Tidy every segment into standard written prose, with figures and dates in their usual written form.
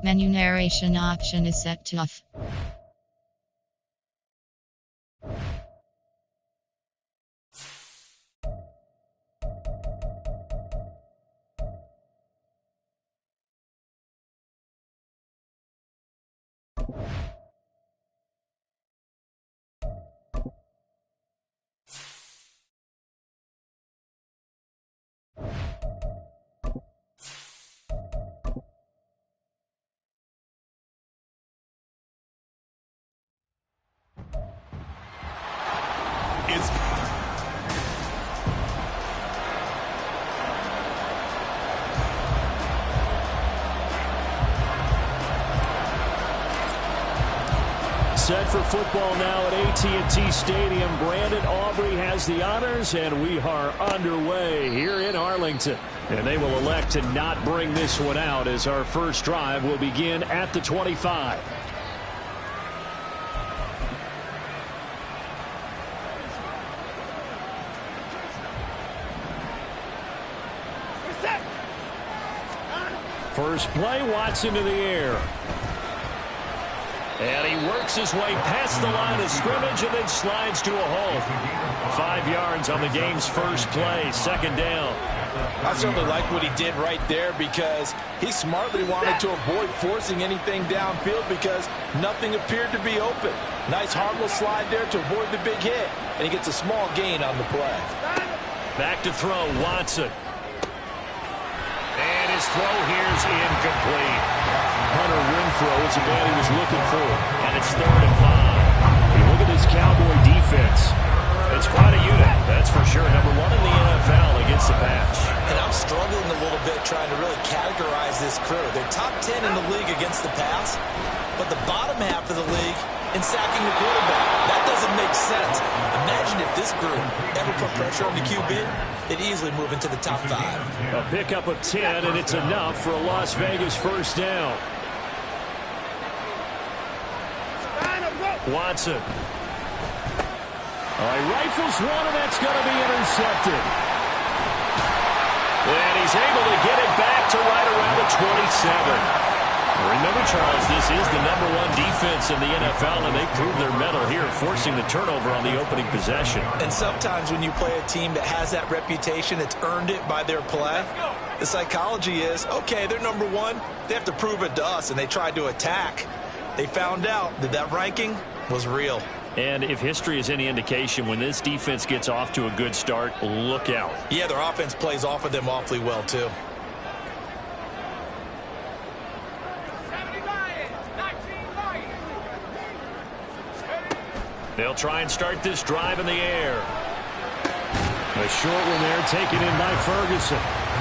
Menu narration option is set to off. Set for football now at AT&T Stadium. Brandon Aubrey has the honors, and we are underway here in Arlington. And they will elect to not bring this one out as our first drive will begin at the 25. First play, Watson to the air. And he works his way past the line of scrimmage and then slides to a hole. 5 yards on the game's first play, second down. I certainly like what he did right there because he smartly wanted to avoid forcing anything downfield because nothing appeared to be open. Nice harmless slide there to avoid the big hit, and he gets a small gain on the play. Back to throw, Watson. And his throw here's incomplete. Hunter Renfrow is the man he was looking for, and it's 3rd and 5. You look at this Cowboy defense. It's quite a unit, that's for sure. Number 1 in the NFL against the pass. And I'm struggling a little bit trying to really categorize this crew. They're top 10 in the league against the pass, but the bottom half of the league in sacking the quarterback. That doesn't make sense. Imagine if this group ever put pressure on the QB, they'd easily move into the top 5. A pickup of 10, and it's enough for a Las Vegas first down. Watson. All right, rifles one, and that's going to be intercepted. And he's able to get it back to right around the 27. Remember, Charles, this is the number 1 defense in the NFL, and they prove their mettle here, forcing the turnover on the opening possession. And sometimes when you play a team that has that reputation, it's earned it by their play. The psychology is, okay, they're number 1. They have to prove it to us, and they tried to attack. They found out that that ranking was real. And if history is any indication, when this defense gets off to a good start, look out. Yeah, their offense plays off of them awfully well, too. They'll try and start this drive in the air. A short one there, taken in by Ferguson.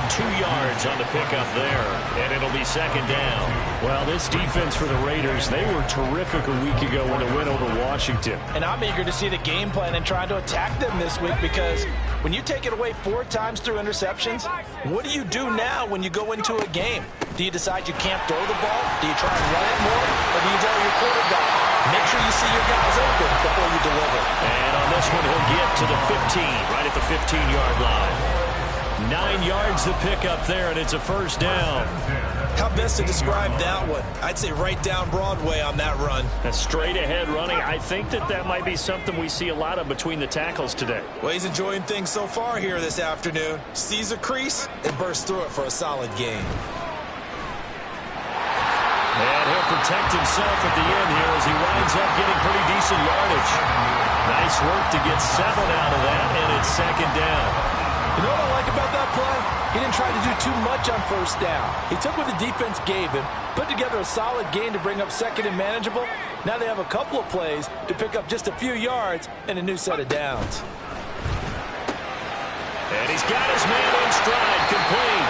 2 yards on the pickup there, and it'll be second down. Well, this defense for the Raiders, they were terrific a week ago in a win over Washington. And I'm eager to see the game plan and trying to attack them this week because when you take it away 4 times through interceptions, what do you do now when you go into a game? Do you decide you can't throw the ball? Do you try and run it more? Or do you tell your quarterback, make sure you see your guys open before you deliver? And on this one, he'll get to the 15, right at the 15-yard line. 9 yards to pick up there, and it's a first down. How best to describe that one? I'd say right down Broadway on that run. A straight-ahead running. I think that might be something we see a lot of between the tackles today. Well, he's enjoying things so far here this afternoon. Sees a crease and bursts through it for a solid gain. And he'll protect himself at the end here as he winds up getting pretty decent yardage. Nice work to get 7 out of that, and it's second down. You know what I like about that play? He didn't try to do too much on first down. He took what the defense gave him, put together a solid gain to bring up second and manageable. Now they have a couple of plays to pick up just a few yards and a new set of downs. And he's got his man in stride, complete.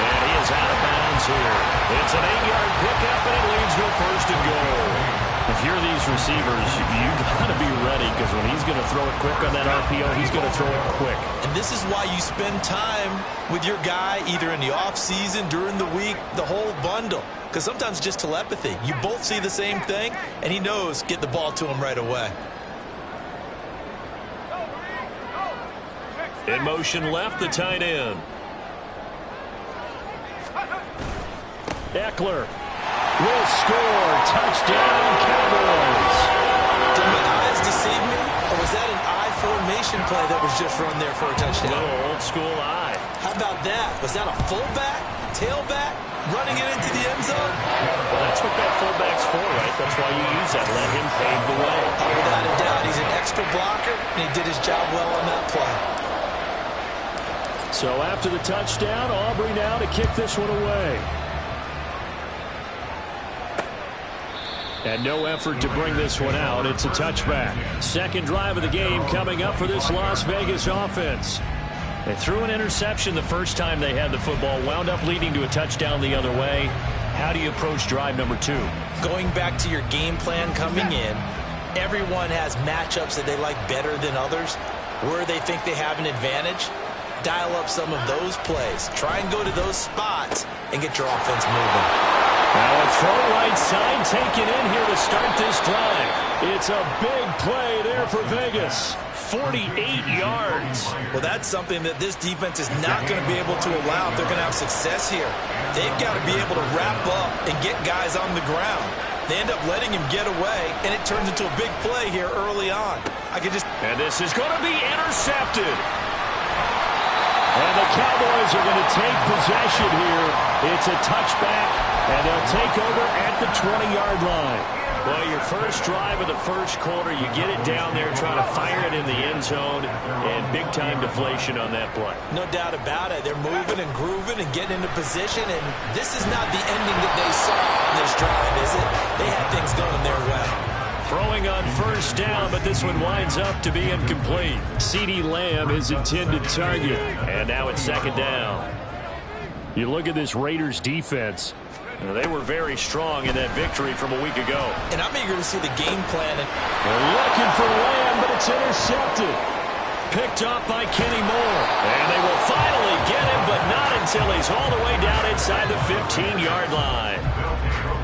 And he is out of bounds here. It's an 8-yard pickup, and it leads to a first and goal. If you're these receivers, you've got to be ready because when he's going to throw it quick on that RPO, he's going to throw it quick. And this is why you spend time with your guy either in the offseason, during the week, the whole bundle. Because sometimes just telepathy. You both see the same thing, and he knows get the ball to him right away. In motion left, the tight end. Eckler. will score. Touchdown, Cowboys. Did my eyes deceive me, or was that an I formation play that was just run there for a touchdown? No, old school I. How about that? Was that a fullback, tailback, running it into the end zone? Well, that's what that fullback's for, right? That's why you use that. Let him pave the way. Oh, without a doubt, he's an extra blocker, and he did his job well on that play. So after the touchdown, Aubrey now to kick this one away. And no effort to bring this one out. It's a touchback. Second drive of the game coming up for this Las Vegas offense. They threw an interception the first time they had the football, wound up leading to a touchdown the other way. How do you approach drive number 2? Going back to your game plan coming in, everyone has matchups that they like better than others. Where they think they have an advantage, dial up some of those plays. Try and go to those spots and get your offense moving. Now a throw right side taken in here to start this drive. It's a big play there for Vegas. 48 yards. Well, that's something that this defense is not going to be able to allow if they're going to have success here. They've got to be able to wrap up and get guys on the ground. They end up letting him get away, and it turns into a big play here early on. And this is going to be intercepted. And the Cowboys are going to take possession here. It's a touchback, and they'll take over at the 20-yard line. Well, your first drive of the first quarter, you get it down there, trying to fire it in the end zone, and big-time deflation on that play. No doubt about it. They're moving and grooving and getting into position, and this is not the ending that they saw on this drive, is it? They had things going their way. Throwing on first down, but this one winds up to be incomplete. CeeDee Lamb is intended target, and now it's second down. You look at this Raiders defense. They were very strong in that victory from a week ago. And I'm eager to see the game plan. They're looking for Lamb, but it's intercepted. Picked up by Kenny Moore. And they will finally get him, but not until he's all the way down inside the 15-yard line.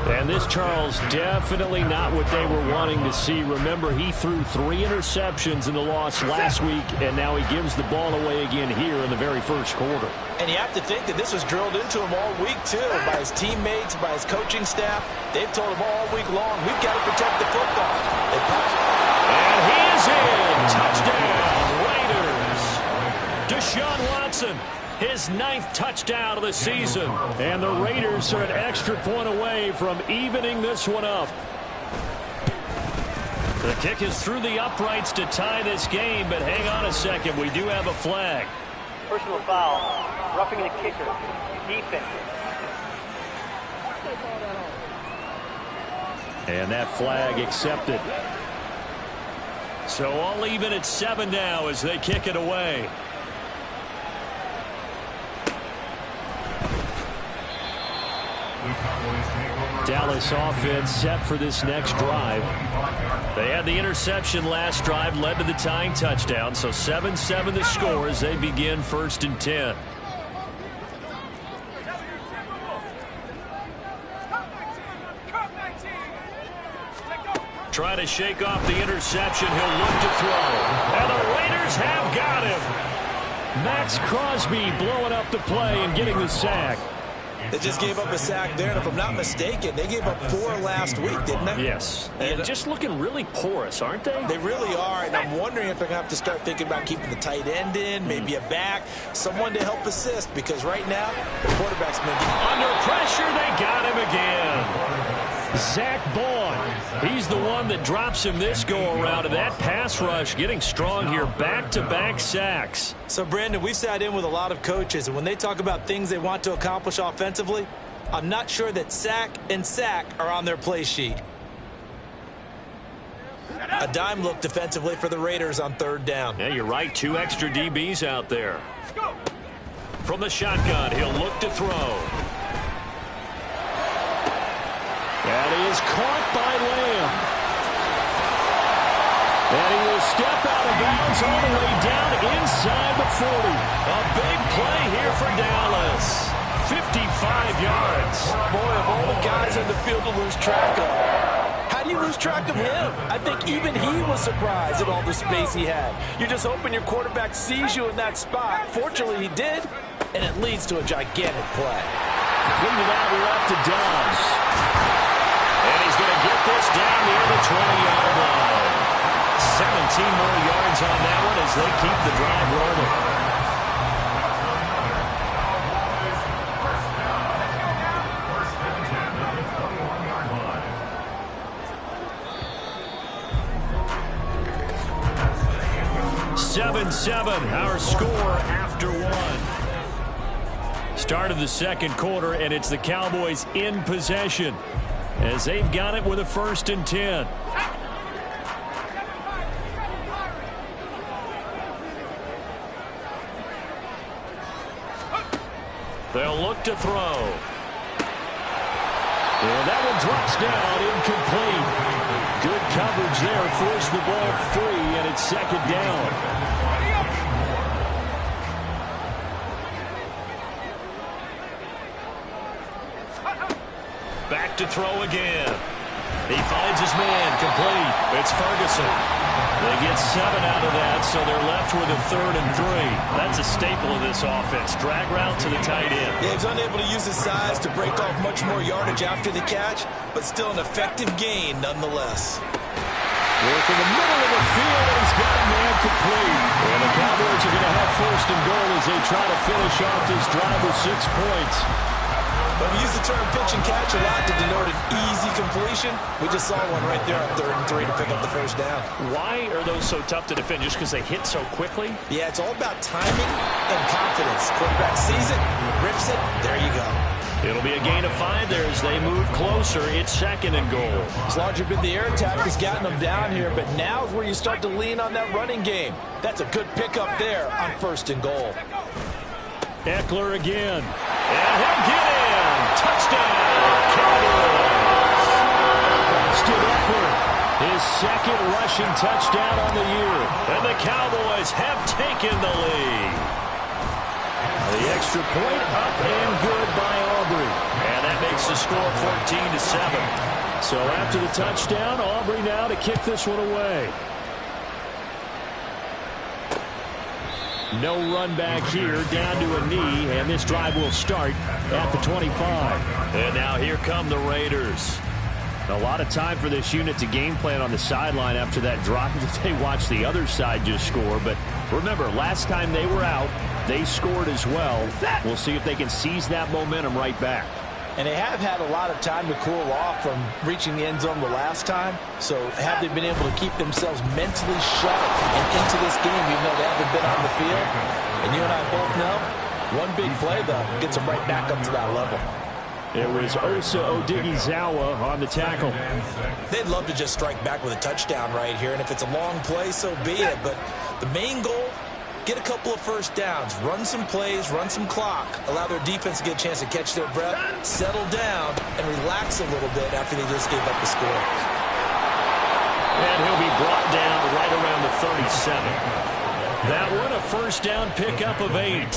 And this, Charles, definitely not what they were wanting to see. Remember, he threw 3 interceptions in the loss last week, and now he gives the ball away again here in the very first quarter. And you have to think that this was drilled into him all week, too, by his teammates, by his coaching staff. They've told him all week long, we've got to protect the football. And he is in. Touchdown, Raiders. Deshaun Watson, his 9th touchdown of the season. And the Raiders are an extra point away from evening this one up. The kick is through the uprights to tie this game, but hang on a second. We do have a flag. Personal foul, roughing the kicker, defense. And that flag accepted. So all even at 7 now as they kick it away. Dallas offense set for this next drive. They had the interception last drive, led to the tying touchdown. So 7-7 the score as they begin 1st and 10. Try to shake off the interception. He'll look to throw. And the Raiders have got him. Max Crosby blowing up the play and getting the sack. They just gave up a sack there, and if I'm not mistaken, they gave up 4 last week, didn't they? Yes. And just looking really porous, aren't they? They really are, and I'm wondering if they're going to have to start thinking about keeping the tight end in, maybe a back, someone to help assist, because right now, the quarterback's been getting... Under pressure, they got him again. Zach Baun, he's the one that drops him this go-around, and that pass rush getting strong here, back-to-back sacks. So, Brandon, we've sat in with a lot of coaches, and when they talk about things they want to accomplish offensively, I'm not sure that sack and sack are on their play sheet. A dime look defensively for the Raiders on 3rd down. Yeah, you're right. 2 extra DBs out there. From the shotgun, he'll look to throw. And he is caught by Lamb. And he will step out of bounds all the way down inside the 40. A big play here for Dallas. 55 yards. Boy, of all the guys in the field to lose track of. How do you lose track of him? I think even he was surprised at all the space he had. You're just hoping your quarterback sees you in that spot. Fortunately, he did, and it leads to a gigantic play. Completed out left to Dobbs. And he's going to get this down near the 20-yard line. 17 more yards on that one as they keep the drive rolling. Our score after one. Start of the second quarter, and it's the Cowboys in possession as they've got it with a 1st and 10. They'll look to throw. And that one drops down, incomplete. Good coverage there, forced the ball free, and it's 2nd down. Back to throw again. He finds his man, complete. It's Ferguson. They get 7 out of that, so they're left with a 3rd and 3. That's a staple of this offense. Drag route to the tight end. Yeah, he's unable to use his size to break off much more yardage after the catch, but still an effective gain nonetheless. Work in the middle of the field, and he's got a man complete. And the Cowboys are going to have 1st and goal as they try to finish off this drive with 6 points. But we use the term pitch and catch a lot to denote an easy completion. We just saw one right there on 3rd and 3 to pick up the 1st down. Why are those so tough to defend? Just because they hit so quickly? Yeah, it's all about timing and confidence. Quarterback sees it, rips it, there you go. It'll be a gain of 5 there as they move closer. It's 2nd and goal. It's larger been the air attack that's gotten them down here, but now is where you start to lean on that running game. That's a good pickup there on 1st and goal. Eckler again. And he'll get in. Touchdown, Cowboys. Austin Eckler, his 2nd rushing touchdown on the year. And the Cowboys have taken the lead. The extra point up and good by Aubrey. And that makes the score 14-7. So after the touchdown, Aubrey now to kick this one away. No run back here, down to a knee, and this drive will start at the 25. And now here come the Raiders. A lot of time for this unit to game plan on the sideline after that drive that they watched the other side just score. But remember, last time they were out, they scored as well. We'll see if they can seize that momentum right back. And they have had a lot of time to cool off from reaching the end zone the last time. So have they been able to keep themselves mentally sharp and into this game even though they haven't been on the field? And you and I both know, one big play, though, gets them right back up to that level. It was Osa Odighizuwa on the tackle. They'd love to just strike back with a touchdown right here. And if it's a long play, so be it. But the main goal, get a couple of 1st downs, run some plays, run some clock, allow their defense to get a chance to catch their breath, settle down, and relax a little bit after they just gave up the score. And he'll be brought down right around the 37. That one, a 1st down pickup of 8.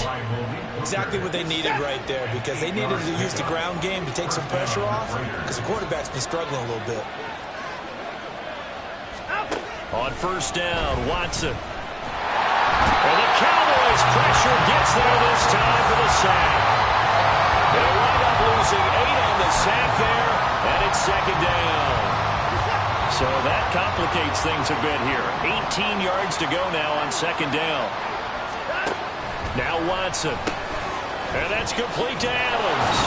Exactly what they needed right there, because they needed to use the ground game to take some pressure off, because the quarterback's been struggling a little bit. On 1st down, Watson. And the Cowboys' pressure gets there this time for the sack. They'll wind up losing 8 on the sack there, and it's 2nd down. So that complicates things a bit here. 18 yards to go now on 2nd down. Now Watson. And that's complete to Adams.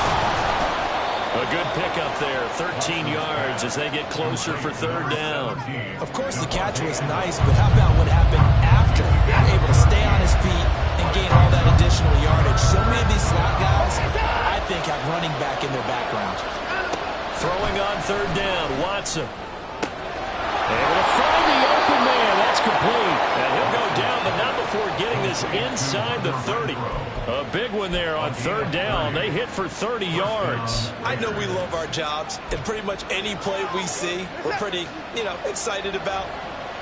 A good pickup there, 13 yards as they get closer for 3rd down. Of course, the catch was nice, but how about what happened after? Able to stay on his feet and gain all that additional yardage. So many of these slot guys, I think, have running back in their background. Throwing on 3rd down, Watson. Able to find the open man. That's complete. And he'll go down, but not before getting this inside the 30. A big one there on 3rd down. They hit for 30 yards. I know we love our jobs, and pretty much any play we see, we're pretty, excited about.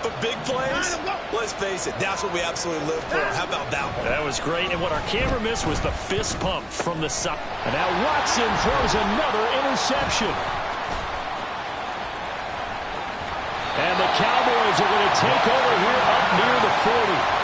But big plays, let's face it, that's what we absolutely live for. How about that one? That was great, and what our camera missed was the fist pump from the side. And now Watson throws another interception. And the Cowboys are going to take over here up near the 40.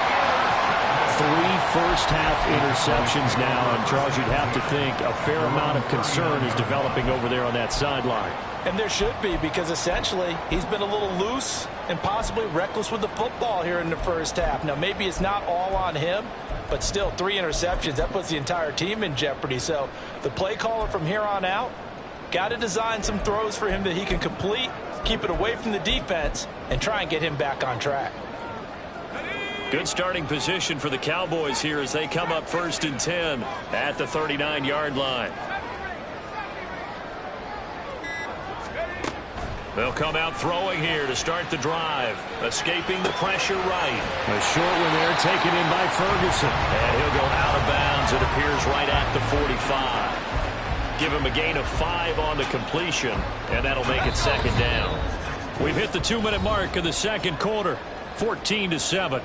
3 first-half interceptions now, and Charles, you'd have to think a fair amount of concern is developing over there on that sideline. And there should be, because essentially he's been a little loose and possibly reckless with the football here in the first half. Now, maybe it's not all on him, but still 3 interceptions. That puts the entire team in jeopardy. So the play caller from here on out got to design some throws for him that he can complete, keep it away from the defense, and try and get him back on track. Good starting position for the Cowboys here as they come up 1st and 10 at the 39-yard line. They'll come out throwing here to start the drive. Escaping the pressure right. A short one there taken in by Ferguson. And he'll go out of bounds, it appears, right at the 45. Give him a gain of 5 on the completion, and that'll make it 2nd down. We've hit the 2-minute mark of the second quarter. 14-7.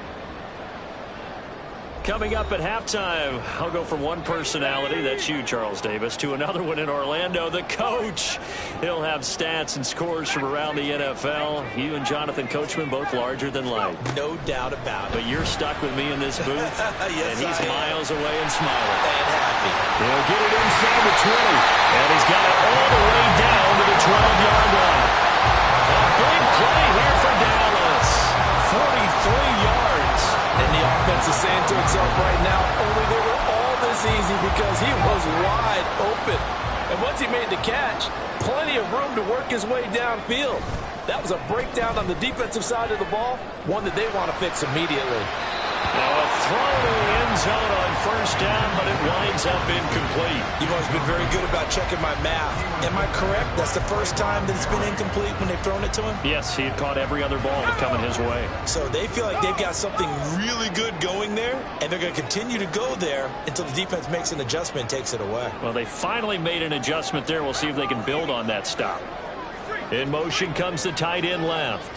Coming up at halftime, I'll go from one personality, that's you, Charles Davis, to another one in Orlando, the coach. He'll have stats and scores from around the NFL. You and Jonathan Coachman both larger than life. No doubt about it. But you're stuck with me in this booth, yes, and he's miles away and smiling. And happy. He'll get it inside the 20, and he's got it all the way down to the 12-yard line. A big play here for Dallas. 43 yards. And the offense is saying to itself right now, only they were all this easy because he was wide open. And once he made the catch, plenty of room to work his way downfield. That was a breakdown on the defensive side of the ball, one that they want to fix immediately. Now a throw to the end zone on 1st down, but it winds up incomplete. You've always been very good about checking my math. Am I correct? That's the first time that it's been incomplete when they've thrown it to him? Yes, he had caught every other ball coming his way. So they feel like they've got something really good going there, and they're going to continue to go there until the defense makes an adjustment and takes it away. Well, they finally made an adjustment there. We'll see if they can build on that stop. In motion comes the tight end left.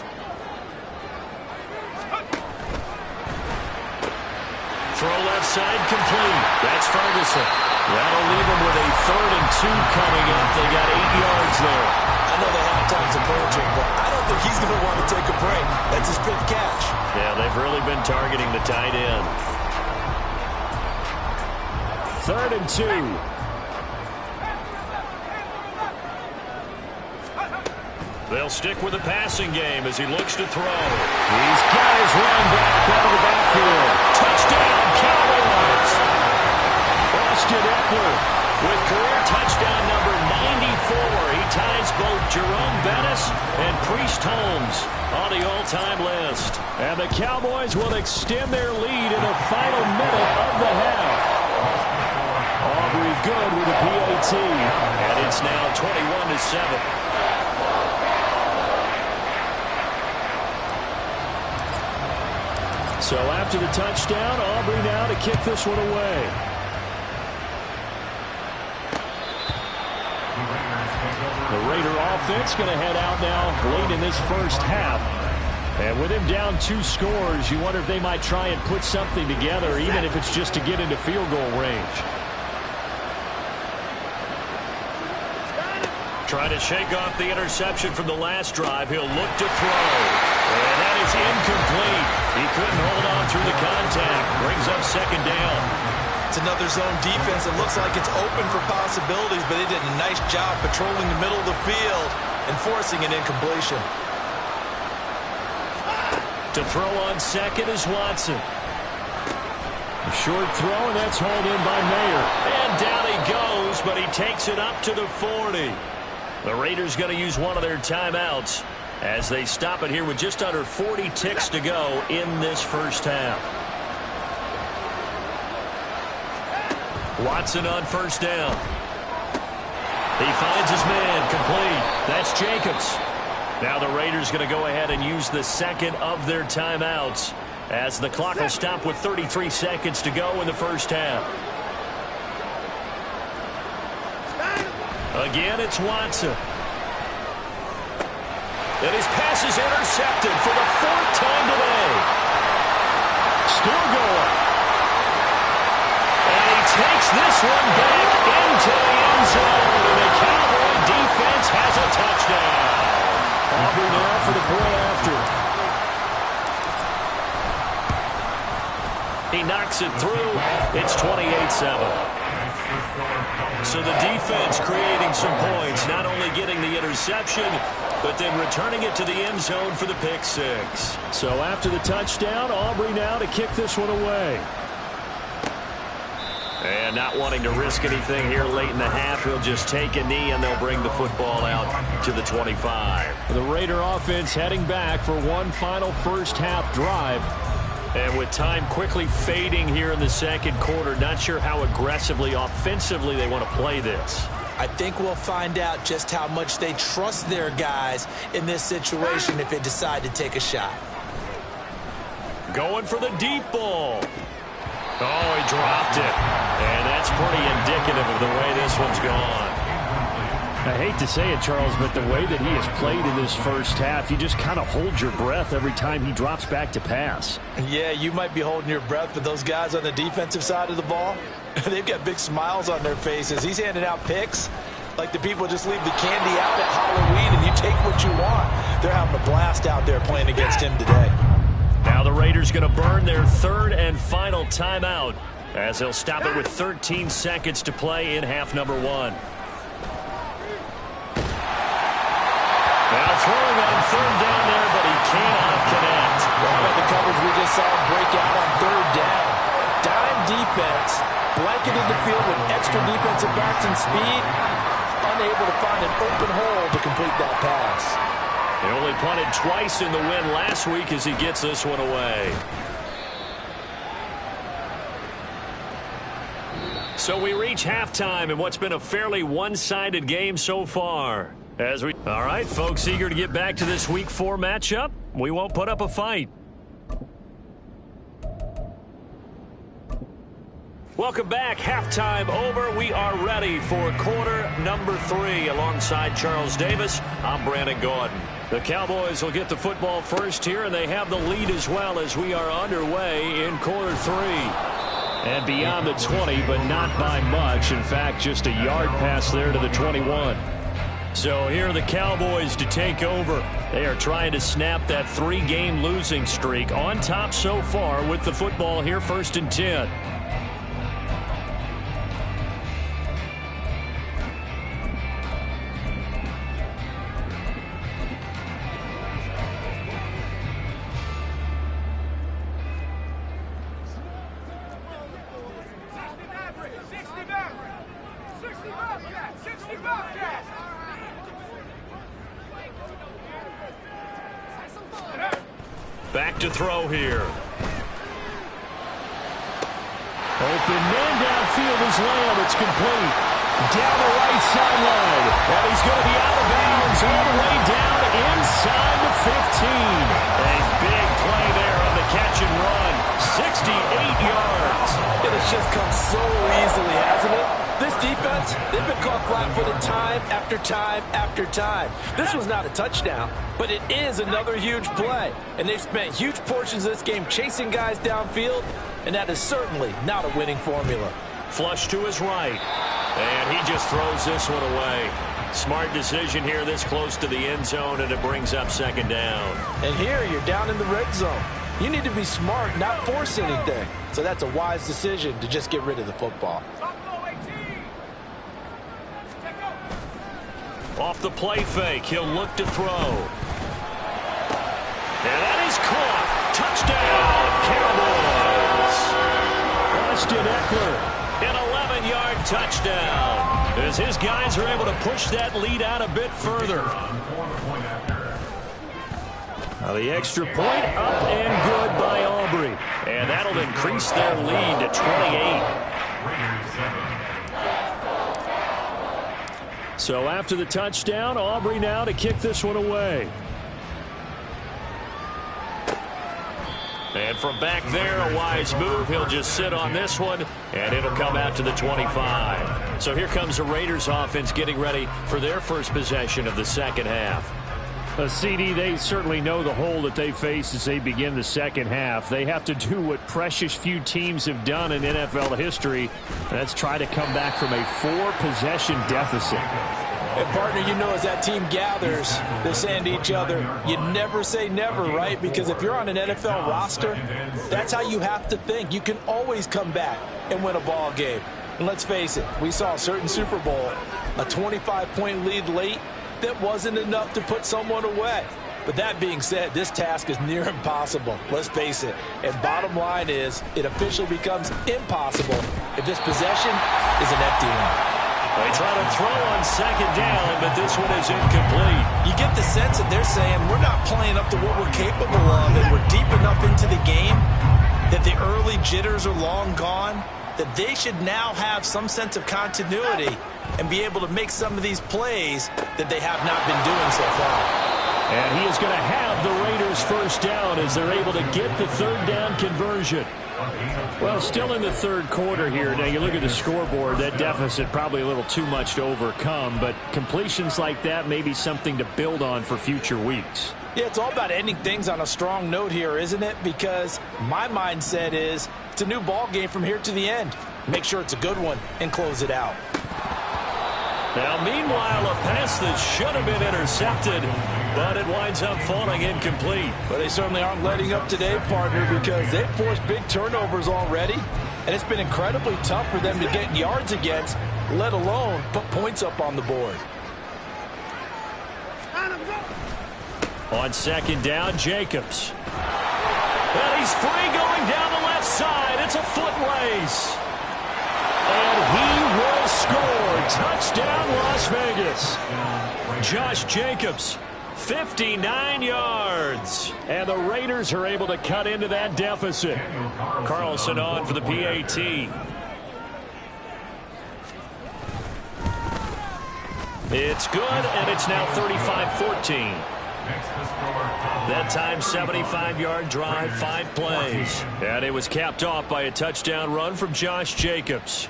Throw left side complete. That's Ferguson. That'll leave them with a 3rd and 2 coming up. They got 8 yards there. I know the halftime's approaching, but I don't think he's going to want to take a break. That's his 5th catch. Yeah, they've really been targeting the tight end. 3rd and 2. They'll stick with the passing game as he looks to throw. He's got his running back out of the backfield. Touchdown, Cowboys! Austin Ekeler with career touchdown number 94. He ties both Jerome Bettis and Priest Holmes on the all-time list. And the Cowboys will extend their lead in the final minute of the half. Aubrey good with a PAT. And it's now 21-7. So after the touchdown, Aubrey now to kick this one away. The Raider offense going to head out now late in this first half. And with him down 2 scores, you wonder if they might try and put something together, even if it's just to get into field goal range. Trying to shake off the interception from the last drive. He'll look to throw. And that is incomplete. He couldn't hold on through the contact. Brings up 2nd down. It's another zone defense. It looks like it's open for possibilities, but they did a nice job patrolling the middle of the field and forcing an incompletion. To throw on 2nd is Watson. A short throw, and that's hauled in by Mayer. And down he goes, but he takes it up to the 40. The Raiders going to use one of their timeouts as they stop it here with just under 40 ticks to go in this first half. Watson on 1st down. He finds his man complete. That's Jacobs. Now the Raiders going to go ahead and use the 2nd of their timeouts as the clock will stop with 33 seconds to go in the first half. Again, it's Watson. And his pass is intercepted for the 4th time today. Still going. And he takes this one back into the end zone. And the Cowboy defense has a touchdown. Aubrey now for the point after. He knocks makes it through. It's 28-7. So the defense creating some points, not only getting the interception, but then returning it to the end zone for the pick six. So after the touchdown, Aubrey now to kick this one away. And not wanting to risk anything here late in the half, he'll just take a knee and they'll bring the football out to the 25. The Raider offense heading back for one final first half drive. And with time quickly fading here in the second quarter, not sure how aggressively, offensively they want to play this. I think we'll find out just how much they trust their guys in this situation if they decide to take a shot. Going for the deep ball. Oh, he dropped it. And that's pretty indicative of the way this one's gone. I hate to say it, Charles, but the way that he has played in this first half, you just kind of hold your breath every time he drops back to pass. Yeah, you might be holding your breath, but those guys on the defensive side of the ball, they've got big smiles on their faces. He's handing out picks like the people just leave the candy out at Halloween and you take what you want. They're having a blast out there playing against him today. Now the Raiders going to burn their third and final timeout as they'll stop it with 13 seconds to play in half number one. Now throwing on third down there, but he cannot connect. Well, the coverage we just saw break out on third down. Dime defense, blanketed the field with extra defensive backs and speed, unable to find an open hole to complete that pass. He only punted twice in the win last week as he gets this one away. So we reach halftime in what's been a fairly one-sided game so far. All right, folks, eager to get back to this Week 4 matchup. We won't put up a fight. Welcome back. Halftime over. We are ready for quarter number 3. Alongside Charles Davis, I'm Brandon Gordon. The Cowboys will get the football first here, and they have the lead as well as we are underway in quarter 3. And beyond the 20, but not by much. In fact, just a yard pass there to the 21. So here are the Cowboys to take over. They are trying to snap that 3-game losing streak. On top so far with the football here, 1st and 10. Back to throw here. Open man downfield is Lamb. It's complete. Down the right sideline. And he's going to be out of bounds all the way down inside the 15. A big play there on the catch and run. 68 yards. It has just come so easily, hasn't it? This defense, they've been caught flat-footed time after time after time. This was not a touchdown, but it is another huge play. And they've spent huge portions of this game chasing guys downfield, and that is certainly not a winning formula. Flush to his right, and he just throws this one away. Smart decision here this close to the end zone, and it brings up 2nd down. And here you're down in the red zone. You need to be smart, not force anything. So that's a wise decision to just get rid of the football. Off the play fake, he'll look to throw. And that is caught. Touchdown, Cowboys. Austin Eckler. An 11-yard touchdown as his guys are able to push that lead out a bit further. Now the extra point up and good by Aubrey. And that'll increase their lead to 28. So after the touchdown, Aubrey now to kick this one away. And from back there, a wise move. He'll just sit on this one, and it'll come out to the 25. So here comes the Raiders offense getting ready for their first possession of the second half. CD, they certainly know the hole that they face as they begin the second half. They have to do what precious few teams have done in NFL history. That's try to come back from a 4-possession deficit. And partner, you know, as that team gathers, they're saying to each other, you never say never, right? Because if you're on an NFL roster, that's how you have to think. You can always come back and win a ball game. And let's face it, we saw a certain Super Bowl, a 25-point lead late that wasn't enough to put someone away. But that being said, this task is near impossible. Let's face it. And bottom line is, it officially becomes impossible if this possession is an empty one. They try to throw on second down, but this one is incomplete. You get the sense that they're saying we're not playing up to what we're capable of, and we're deep enough into the game that the early jitters are long gone, that they should now have some sense of continuity and be able to make some of these plays that they have not been doing so far. And he is going to have the Raiders first down as they're able to get the third down conversion. Well, still in the third quarter here. Now, you look at the scoreboard, that deficit probably a little too much to overcome, but completions like that may be something to build on for future weeks. Yeah, it's all about ending things on a strong note here, isn't it? Because my mindset is it's a new ball game from here to the end. Make sure it's a good one and close it out. Now, meanwhile, a pass that should have been intercepted, but it winds up falling incomplete. But they certainly aren't letting up today, partner, because they've forced big turnovers already, and it's been incredibly tough for them to get yards against, let alone put points up on the board. On second down, Jacobs. And he's free going down the left side. It's a foot race. And he will score. Touchdown, Las Vegas. Josh Jacobs, 59 yards. And the Raiders are able to cut into that deficit. Carlson on for the PAT. It's good, and it's now 35-14. That time, 75-yard drive, 5 plays. And it was capped off by a touchdown run from Josh Jacobs.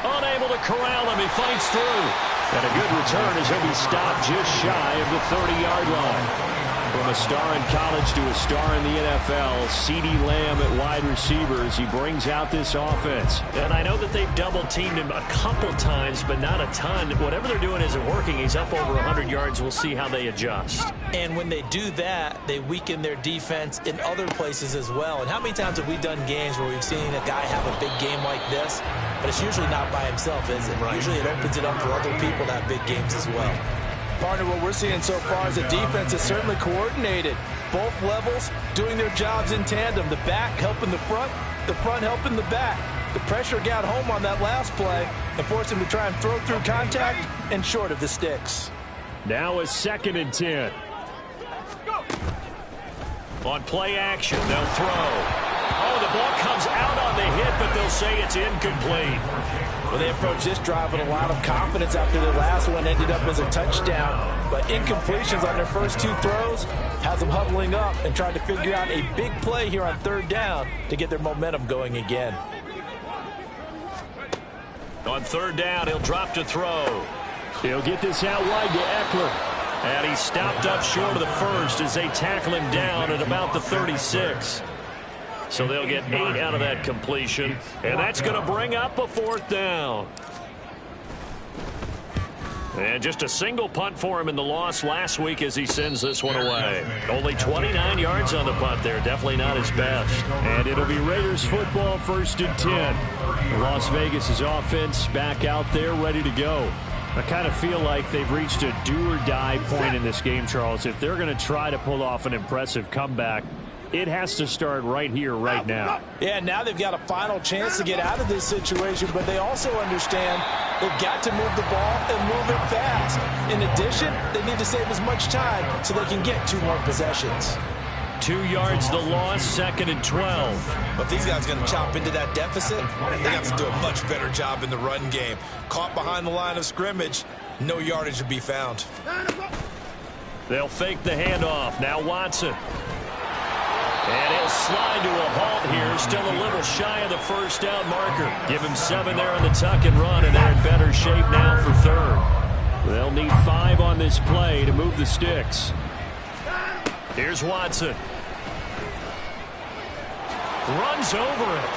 Unable to corral him, he fights through. And a good return as he'll be stopped just shy of the 30-yard line. From a star in college to a star in the NFL, CeeDee Lamb at wide receivers. He brings out this offense. And I know that they've double-teamed him a couple times, but not a ton. Whatever they're doing isn't working. He's up over 100 yards. We'll see how they adjust. And when they do that, they weaken their defense in other places as well. And how many times have we done games where we've seen a guy have a big game like this? But it's usually not by himself, is it? Right. Usually it opens it up for other people to have big games as well. Partner, what we're seeing so far is the defense is certainly coordinated. Both levels doing their jobs in tandem. The back helping the front helping the back. The pressure got home on that last play and forced him to try and throw through contact and short of the sticks. Now a 2nd and 10. On play action, they'll throw. Oh, the ball comes out on the hit, but they'll say it's incomplete. Well, they approached this drive with a lot of confidence after the last one ended up as a touchdown. But incompletions on their first 2 throws has them huddling up and trying to figure out a big play here on 3rd down to get their momentum going again. On 3rd down, he'll drop to throw. He'll get this out wide to Eckler. And he's stopped up short of the first as they tackle him down at about the 36. So they'll get 8 out of that completion. And that's going to bring up a 4th down. And just a single punt for him in the loss last week as he sends this one away. Only 29 yards on the punt there. Definitely not his best. And it'll be Raiders football, 1st and 10. Las Vegas' offense back out there ready to go. I kind of feel like they've reached a do-or-die point in this game, Charles. If they're going to try to pull off an impressive comeback, it has to start right here, right now. Yeah, now they've got a final chance to get out of this situation, but they also understand they've got to move the ball and move it fast. In addition, they need to save as much time so they can get 2 more possessions. 2 yards the loss, 2nd and 12. But if these guys are going to chop into that deficit, they got to do a much better job in the run game. Caught behind the line of scrimmage, no yardage to be found. They'll fake the handoff. Now Watson. And he'll slide to a halt here. Still a little shy of the 1st down marker. Give him 7 there on the tuck and run, and they're in better shape now for 3rd. They'll need 5 on this play to move the sticks. Here's Watson. Runs over it.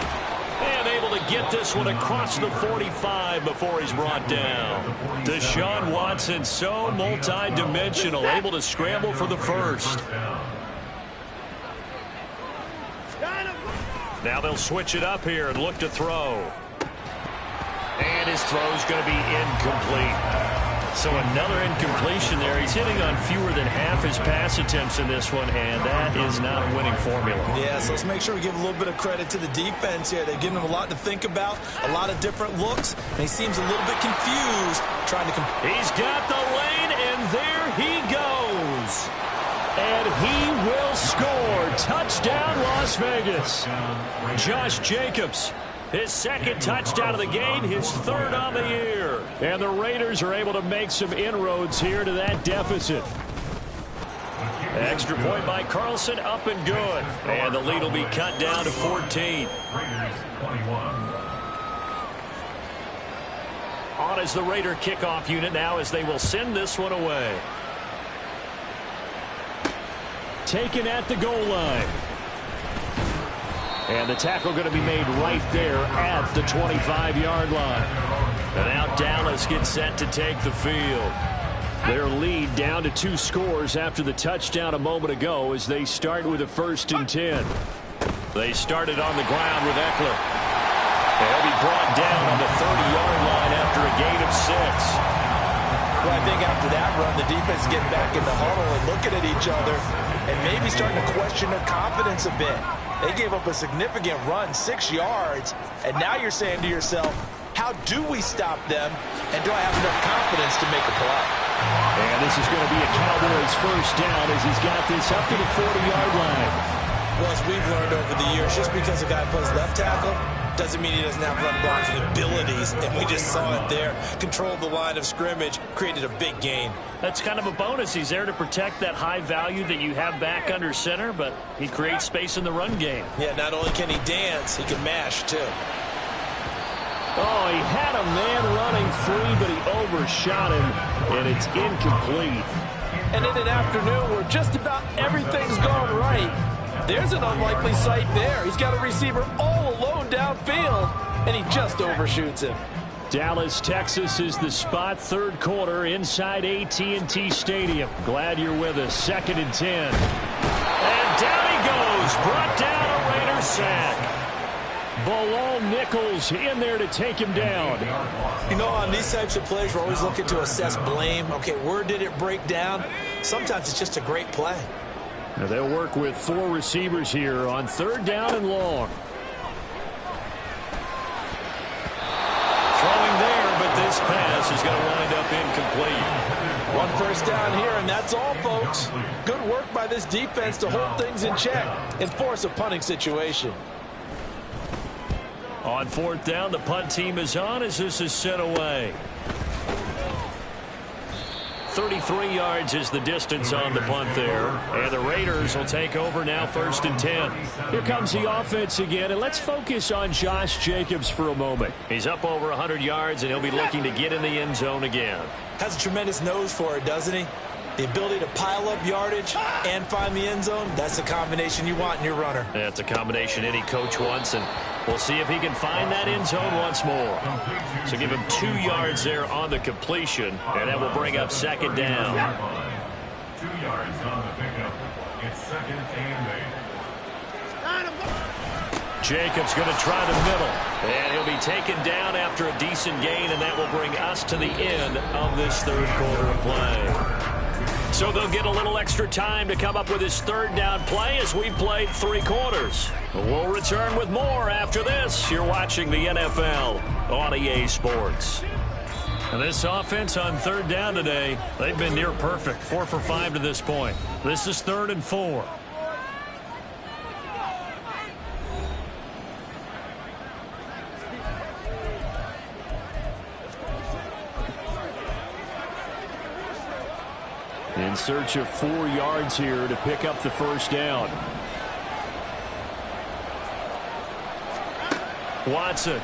And able get this one across the 45 before he's brought down. Deshaun Watson, so multi-dimensional, able to scramble for the first. Now they'll switch it up here and look to throw. And his throw's going to be incomplete. So another incompletion there. He's hitting on fewer than half his pass attempts in this one, and that is not a winning formula. Yeah, so let's make sure we give a little bit of credit to the defense here. They're giving him a lot to think about, a lot of different looks, and he seems a little bit confused trying to... He's got the lane, and there he goes. And he will score. Touchdown, Las Vegas. Josh Jacobs. His second touchdown of the game, his third on the year. And the Raiders are able to make some inroads here to that deficit. Extra point by Carlson, up and good. And the lead will be cut down to 14. On is the Raider kickoff unit now as they will send this one away. Taken at the goal line. And the tackle going to be made right there at the 25-yard line. And now Dallas gets set to take the field. Their lead down to 2 scores after the touchdown a moment ago as they start with a 1st and 10. They started on the ground with Eckler. They'll be brought down on the 30-yard line after a gain of 6. Well, I think after that run, the defense is getting back in the huddle and looking at each other and maybe starting to question their confidence a bit. They gave up a significant run, 6 yards, and now you're saying to yourself, how do we stop them, and do I have enough confidence to make a play? And this is going to be a Cowboys first down as he's got this up to the 40-yard line. Well, as we've learned over the years, just because a guy plays left tackle doesn't mean he doesn't have run blocking abilities, and we just saw it there. Controlled the line of scrimmage, created a big gain. That's kind of a bonus. He's there to protect that high value that you have back under center, but he creates space in the run game. Yeah, not only can he dance, he can mash, too. Oh, he had a man running free, but he overshot him, and it's incomplete. And in an afternoon where just about everything's going right, there's an unlikely sight there. He's got a receiver all alone downfield, and he just overshoots him. Dallas, Texas is the spot. 3rd quarter inside AT&T Stadium. Glad you're with us. 2nd and 10. And down he goes. Brought down a Raider sack. Bilal Nichols in there to take him down. You know, on these types of plays, we're always looking to assess blame. Okay, where did it break down? Sometimes it's just a great play. Now they'll work with 4 receivers here on 3rd down and long. Throwing there, but this pass is going to wind up incomplete. 1 first down here, and that's all, folks. Good work by this defense to hold things in check and force a punting situation. On 4th down, the punt team is on as this is sent away. 33 yards is the distance on the punt there. And the Raiders will take over now 1st and 10. Here comes the offense again, and let's focus on Josh Jacobs for a moment. He's up over 100 yards, and he'll be looking to get in the end zone again. Has a tremendous nose for it, doesn't he? The ability to pile up yardage and find the end zone, that's the combination you want in your runner. That's a combination any coach wants, and we'll see if he can find that end zone once more. So give him 2 yards there on the completion, and that will bring up 2nd down. 2 yards on the pickup. It's 2nd and 8. Jacobs going to try the middle, and he'll be taken down after a decent gain, and that will bring us to the end of this 3rd quarter of play. So they'll get a little extra time to come up with his 3rd down play as we've played 3 quarters. We'll return with more after this. You're watching the NFL on EA Sports. And this offense on 3rd down today, they've been near perfect. 4 for 5 to this point. This is 3rd and 4. In search of 4 yards here to pick up the 1st down. Watson.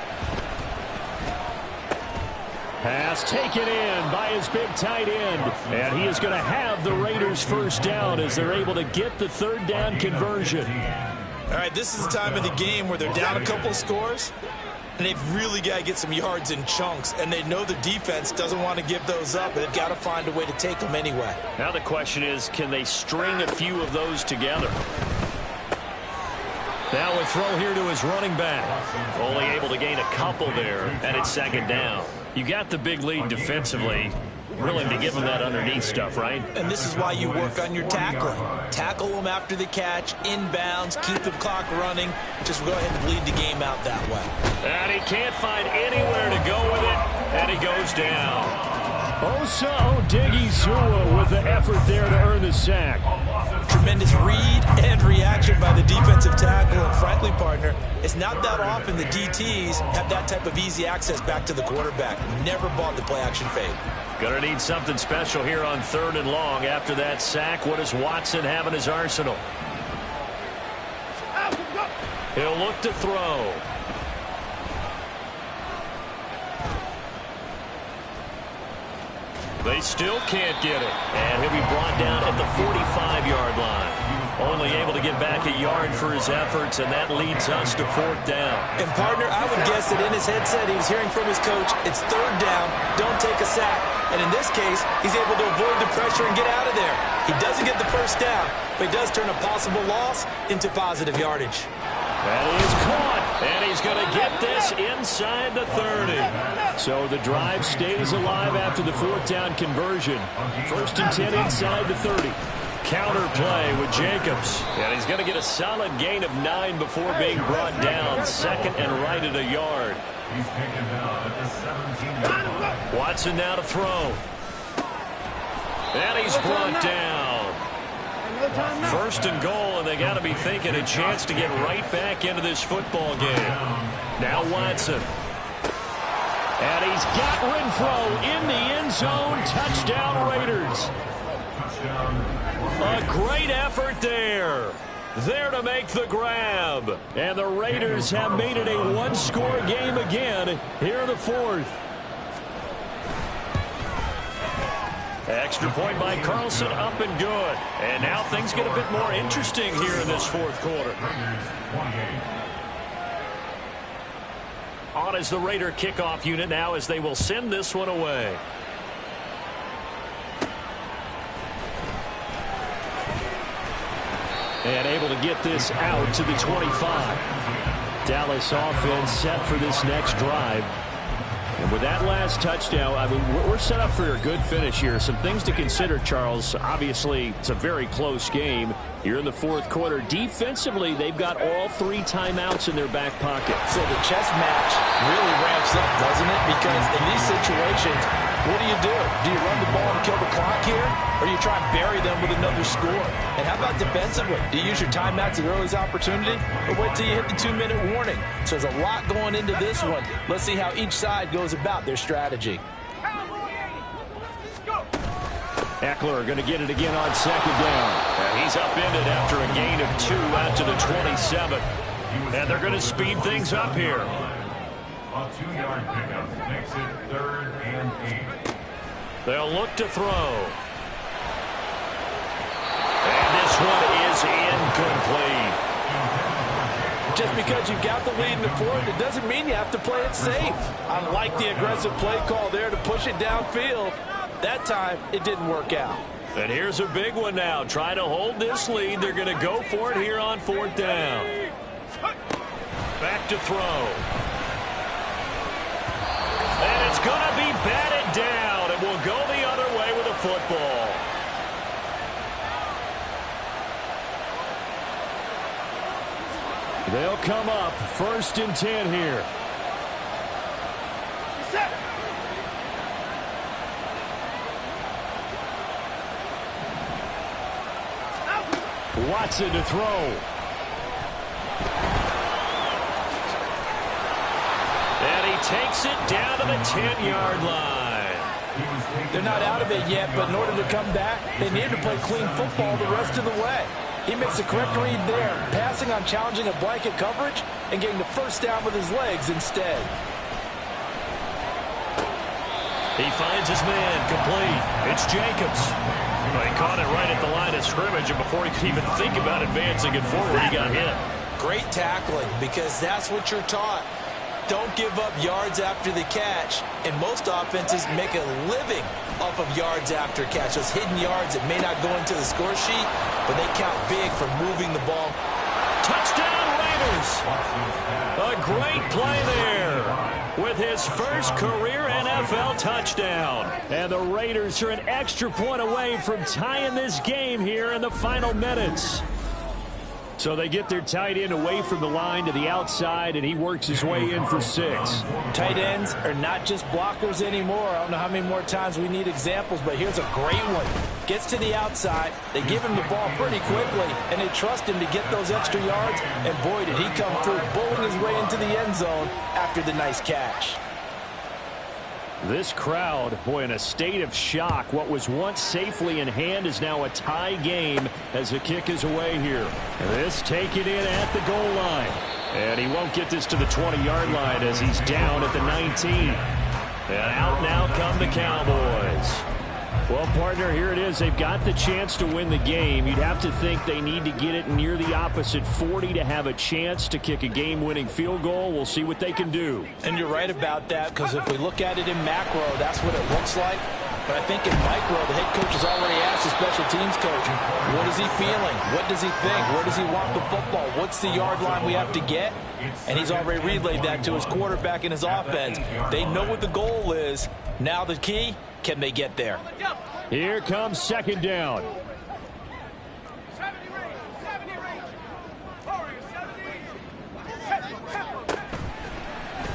Pass taken in by his big tight end. And he is going to have the Raiders 1st down as they're able to get the 3rd down conversion. All right, this is the time of the game where they're down a couple of scores, and they've really got to get some yards in chunks, and they know the defense doesn't want to give those up, but they've got to find a way to take them anyway. Now the question is, can they string a few of those together? Now a throw here to his running back. Only able to gain a couple there, and it's second down. You got the big lead defensively. Willing to give them that underneath stuff, right? And this is why you work on your tackling. Tackle them after the catch, inbounds, keep the clock running. Just go ahead and bleed the game out that way. And he can't find anywhere to go with it, and he goes down. Osa Odighizuwa with the effort there to earn the sack. Tremendous read and reaction by the defensive tackle. And frankly, partner, it's not that often the DTs have that type of easy access back to the quarterback. Never bought the play-action fade. Gonna need something special here on 3rd and long after that sack. What does Watson have in his arsenal? He'll look to throw. They still can't get it. And he'll be brought down at the 45-yard line. Only able to get back a yard for his efforts, and that leads us to 4th down. And, partner, I would guess that in his headset he was hearing from his coach, it's 3rd down, don't take a sack. And in this case, he's able to avoid the pressure and get out of there. He doesn't get the first down, but he does turn a possible loss into positive yardage. That is caught, and he's going to get this inside the 30. So the drive stays alive after the 4th down conversion. 1st and 10 inside the 30. Counter play with Jacobs. And he's going to get a solid gain of 9 before being brought down. 2nd and right at a yard. He's taken down at the 17-yard line. Watson now to throw. And he's brought down. 1st and goal, and they got to be thinking a chance to get right back into this football game. Now Watson. And he's got Renfro in the end zone. Touchdown Raiders. A great effort there. There to make the grab. And the Raiders have made it a one-score game again here in the 4th. Extra point by Carlson, up and good. And now things get a bit more interesting here in this 4th quarter. On is the Raider kickoff unit now as they will send this one away. And able to get this out to the 25. Dallas offense set for this next drive. And with that last touchdown, I mean, we're set up for a good finish here. Some things to consider, Charles. Obviously, it's a very close game. You're in the 4th quarter. Defensively, they've got all 3 timeouts in their back pocket. So the chess match really ramps up, doesn't it? Because in these situations, what do? Do you run the ball and kill the clock here? Or do you try and bury them with another score? And how about defensively? Do you use your timeouts at earliest opportunity? Or wait till you hit the 2-minute warning? So there's a lot going into this one. Let's see how each side goes about their strategy. Eckler going to get it again on 2nd down. And he's upended after a gain of 2 out to the 27. And they're going to speed things up here. A 2-yard pickup makes it 3rd and 8. They'll look to throw. And this one is incomplete. Just because you've got the lead in the 4th, it doesn't mean you have to play it safe. I like the aggressive play call there to push it downfield. That time, it didn't work out. And here's a big one now. Trying to hold this lead. They're going to go for it here on 4th down. Back to throw. And it's going to be batted down. And we'll go the other way with a football. They'll come up 1st and 10 here. Watson to throw. And he takes it down to the 10-yard line. They're not out of it yet, but in order to come back, they need to play clean football the rest of the way. He makes the correct read there, passing on challenging a blanket coverage and getting the 1st down with his legs instead. He finds his man complete. It's Jacobs. Well, he caught it right at the line of scrimmage, and before he could even think about advancing it forward, he got hit. Great tackling, because that's what you're taught. Don't give up yards after the catch. And most offenses make a living off of yards after catch. Those hidden yards that may not go into the score sheet, but they count big for moving the ball. Touchdown, Raiders! A great play there with his first career NFL touchdown. And the Raiders are an extra point away from tying this game here in the final minutes. So they get their tight end away from the line to the outside, and he works his way in for 6. Tight ends are not just blockers anymore. I don't know how many more times we need examples, but here's a great one. Gets to the outside, they give him the ball pretty quickly, and they trust him to get those extra yards, and boy, did he come through, bowling his way into the end zone after the nice catch. This crowd, boy, in a state of shock. What was once safely in hand is now a tie game as the kick is away here. And this taken in at the goal line. And he won't get this to the 20-yard line as he's down at the 19. And out now come the Cowboys. Well, partner, here it is. They've got the chance to win the game. You'd have to think they need to get it near the opposite 40 to have a chance to kick a game-winning field goal. We'll see what they can do. And you're right about that, because if we look at it in macro, that's what it looks like. But I think in micro, the head coach has already asked the special teams coach, what is he feeling? What does he think? Where does he want the football? What's the yard line we have to get? And he's already relayed that to his quarterback and his offense. They know what the goal is. Now the key, can they get there? Here comes second down.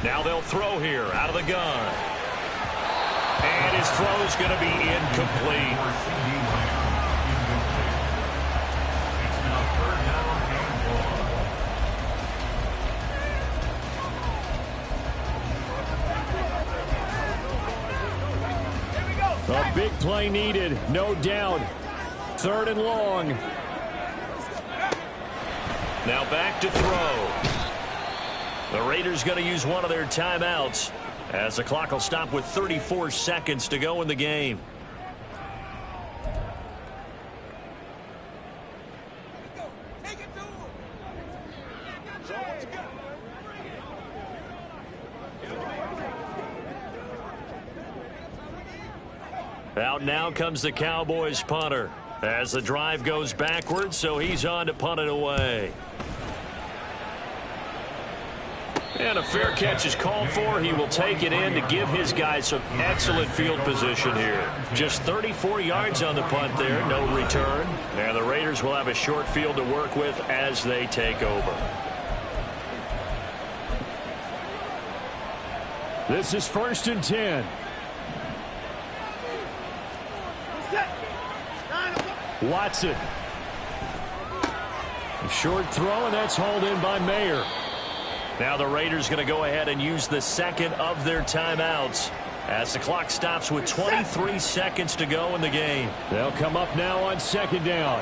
Now they'll throw here out of the gun. And his throw is going to be incomplete. A big play needed, no doubt. 3rd and long. Now back to throw. The Raiders going to use one of their timeouts as the clock will stop with 34 seconds to go in the game. Out now comes the Cowboys punter as the drive goes backwards, so he's on to punt it away. And a fair catch is called for. He will take it in to give his guys some excellent field position here. Just 34 yards on the punt there, no return. And the Raiders will have a short field to work with as they take over. This is 1st and 10. Watson. A short throw, and that's hauled in by Mayer. Now the Raiders going to go ahead and use the second of their timeouts as the clock stops with 23 seconds to go in the game. They'll come up now on 2nd down.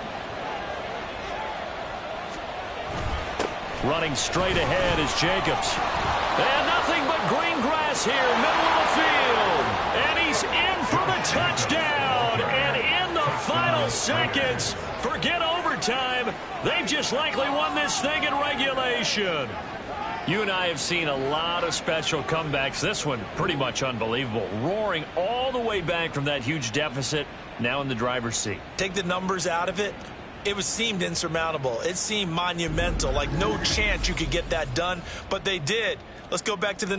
Running straight ahead is Jacobs. And nothing but green grass here, middle of the field. And he's in for the touchdown. And in the final seconds, forget overtime. They've just likely won this thing in regulation. You and I have seen a lot of special comebacks. This one, pretty much unbelievable. Roaring all the way back from that huge deficit, now in the driver's seat. Take the numbers out of it. It seemed insurmountable. It seemed monumental, like no chance you could get that done, but they did. Let's go back to the